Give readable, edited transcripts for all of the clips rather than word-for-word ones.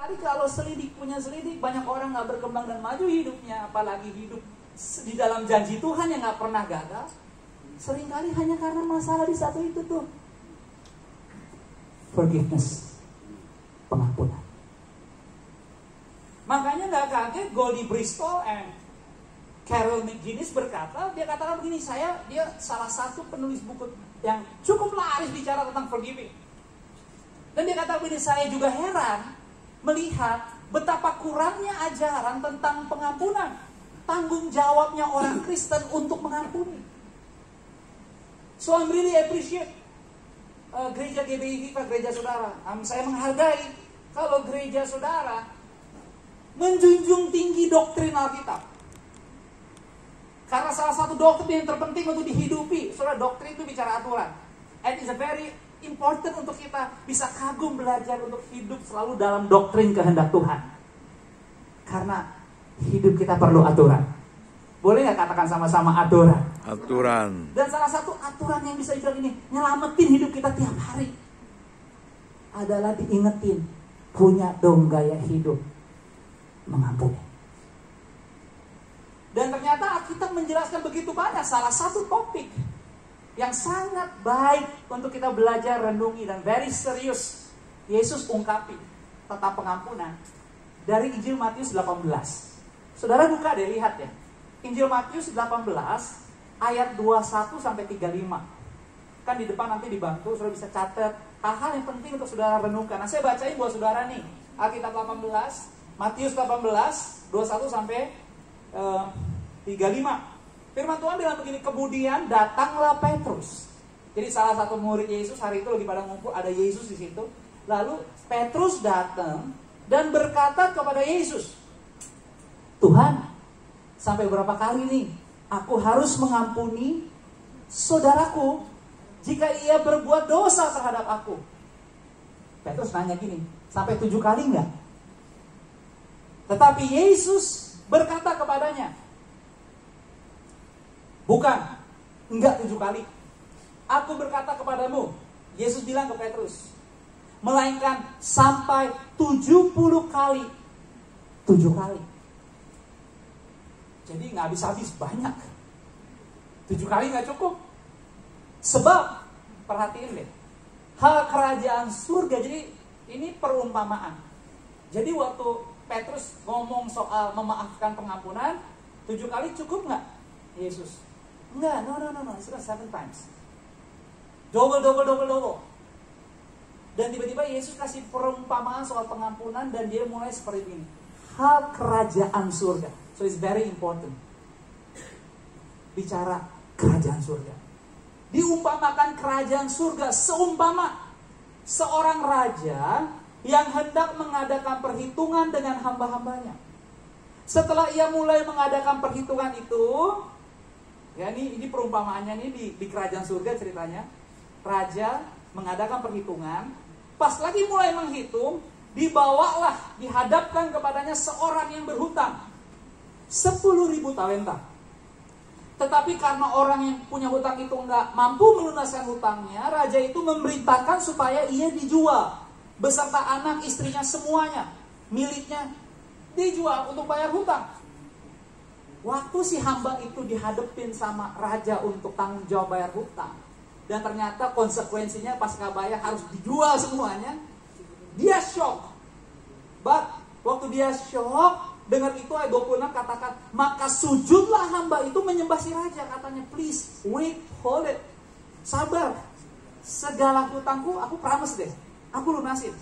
Seringkali kalau punya selidik, banyak orang gak berkembang dan maju hidupnya. Apalagi hidup di dalam janji Tuhan yang gak pernah gagal. Seringkali hanya karena masalah di satu itu tuh. Forgiveness. Pengampunan. Makanya gak kaget Goldie Bristol and Carol McGinnis berkata, dia katakan begini, dia salah satu penulis buku yang cukup laris bicara tentang forgiving. Dan dia kata begini, saya juga heran melihat betapa kurangnya ajaran tentang pengampunan. Tanggung jawabnya orang Kristen untuk mengampuni. So I'm really appreciate gereja GBI Viva, gereja saudara. Saya menghargai kalau gereja saudara menjunjung tinggi doktrin Alkitab. Karena salah satu doktrin yang terpenting untuk dihidupi, saudara, doktrin itu bicara aturan. And it's a very important untuk kita bisa kagum belajar untuk hidup selalu dalam doktrin kehendak Tuhan. Karena hidup kita perlu aturan. Boleh nggak katakan sama-sama aturan? Aturan. Dan salah satu aturan yang bisa dibilang ini, nyelamatin hidup kita tiap hari, adalah diingetin, punya dong gaya hidup mengampuni. Dan ternyata Alkitab menjelaskan begitu banyak. Salah satu topik yang sangat baik untuk kita belajar, renungi, dan very serius Yesus ungkapi tentang pengampunan dari Injil Matius 18. Saudara buka deh, lihat ya. Injil Matius 18 ayat 21 sampai 35. Kan di depan nanti dibantu, saudara bisa catat hal-hal yang penting untuk saudara renungkan. Nah, saya bacain buat saudara nih. Alkitab 18, Matius 18 21 sampai 35. Firman Tuhan bilang begini, kemudian datanglah Petrus. Jadi salah satu murid Yesus hari itu lagi pada ngumpul, ada Yesus di situ. Lalu Petrus datang dan berkata kepada Yesus, Tuhan, sampai berapa kali nih aku harus mengampuni saudaraku jika ia berbuat dosa terhadap aku? Petrus nanya gini, sampai 7 kali enggak? Tetapi Yesus berkata kepadanya, bukan, enggak 7 kali. Aku berkata kepadamu, Yesus bilang ke Petrus, melainkan sampai 70 kali. 7 kali. Jadi nggak habis-habis, banyak. 7 kali nggak cukup. Sebab, perhatiin deh, hal kerajaan surga, jadi ini perumpamaan. Jadi waktu Petrus ngomong soal memaafkan pengampunan, 7 kali cukup nggak Yesus? Enggak, no, it's not 7 times. Double. Dan tiba-tiba Yesus kasih perumpamaan soal pengampunan dan dia mulai seperti ini. Hal kerajaan surga. So it's very important. Bicara kerajaan surga. Diumpamakan kerajaan surga seumpama seorang raja yang hendak mengadakan perhitungan dengan hamba-hambanya. Setelah ia mulai mengadakan perhitungan itu, ya ini perumpamaannya nih di kerajaan surga ceritanya. Raja mengadakan perhitungan, pas lagi mulai menghitung, dibawalah, dihadapkan kepadanya seorang yang berhutang 10.000 talenta. Tetapi karena orang yang punya hutang itu nggak mampu melunaskan hutangnya, raja itu memberitakan supaya ia dijual beserta anak, istrinya, semuanya, miliknya dijual untuk bayar hutang. Waktu si hamba itu dihadapin sama raja untuk tanggung jawab bayar hutang, dan ternyata konsekuensinya pas nggak bayar harus dijual semuanya, dia shock. But waktu dia shock, dengar itu ayat 26 katakan, maka sujudlah hamba itu menyembah si raja. Katanya, please, wait, hold it, sabar. Segala hutangku aku promise deh, aku lunasin.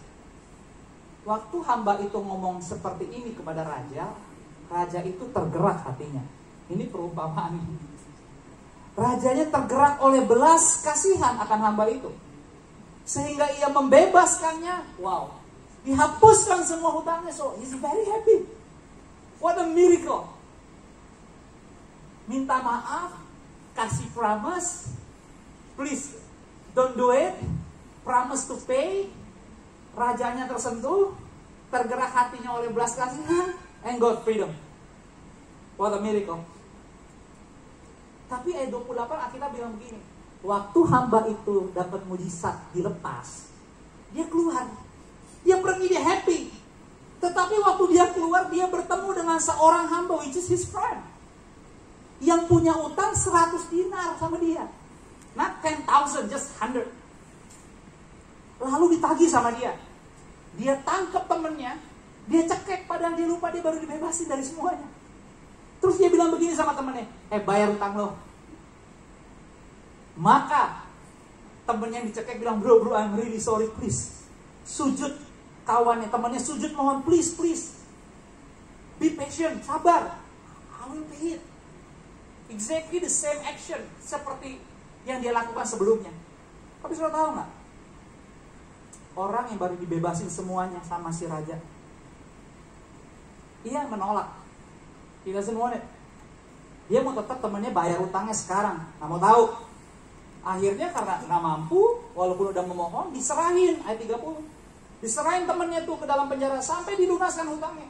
Waktu hamba itu ngomong seperti ini kepada raja, raja itu tergerak hatinya. Ini perumpamaan. Rajanya tergerak oleh belas kasihan akan hamba itu, sehingga ia membebaskannya. Wow, dihapuskan semua hutangnya. So he's very happy. What a miracle. Minta maaf, kasih promise, please don't do it, promise to pay. Rajanya tersentuh, tergerak hatinya oleh belas kasihan, and got freedom. What a miracle. Tapi ayat 28 Alkitab bilang begini, waktu hamba itu dapat mujizat, dilepas, dia keluar, dia pergi, dia happy. Tetapi waktu dia keluar, dia bertemu dengan seorang hamba, which is his friend, yang punya utang 100 dinar sama dia. Not 10,000, just 100. Lalu ditagih sama dia. Dia tangkap temennya, dia cekek, padahal dia lupa dia baru dibebasin dari semuanya. Terus dia bilang begini sama temennya, bayar utang lo. Maka temennya yang dicekek bilang, bro, I'm really sorry, please. Sujud kawannya, temannya sujud, mohon, please. Be patient, sabar. I will pay it. Exactly the same action seperti yang dia lakukan sebelumnya. Tapi saudara tahu nggak? Orang yang baru dibebasin semuanya sama si raja, ia menolak. He doesn't want it. Dia mau tetap temannya bayar utangnya sekarang. Nggak mau tahu. Akhirnya karena nggak mampu, walaupun udah memohon, diserahin ayat 30. Diserahin temannya tuh ke dalam penjara sampai dilunaskan hutangnya.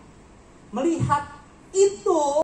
Melihat itu,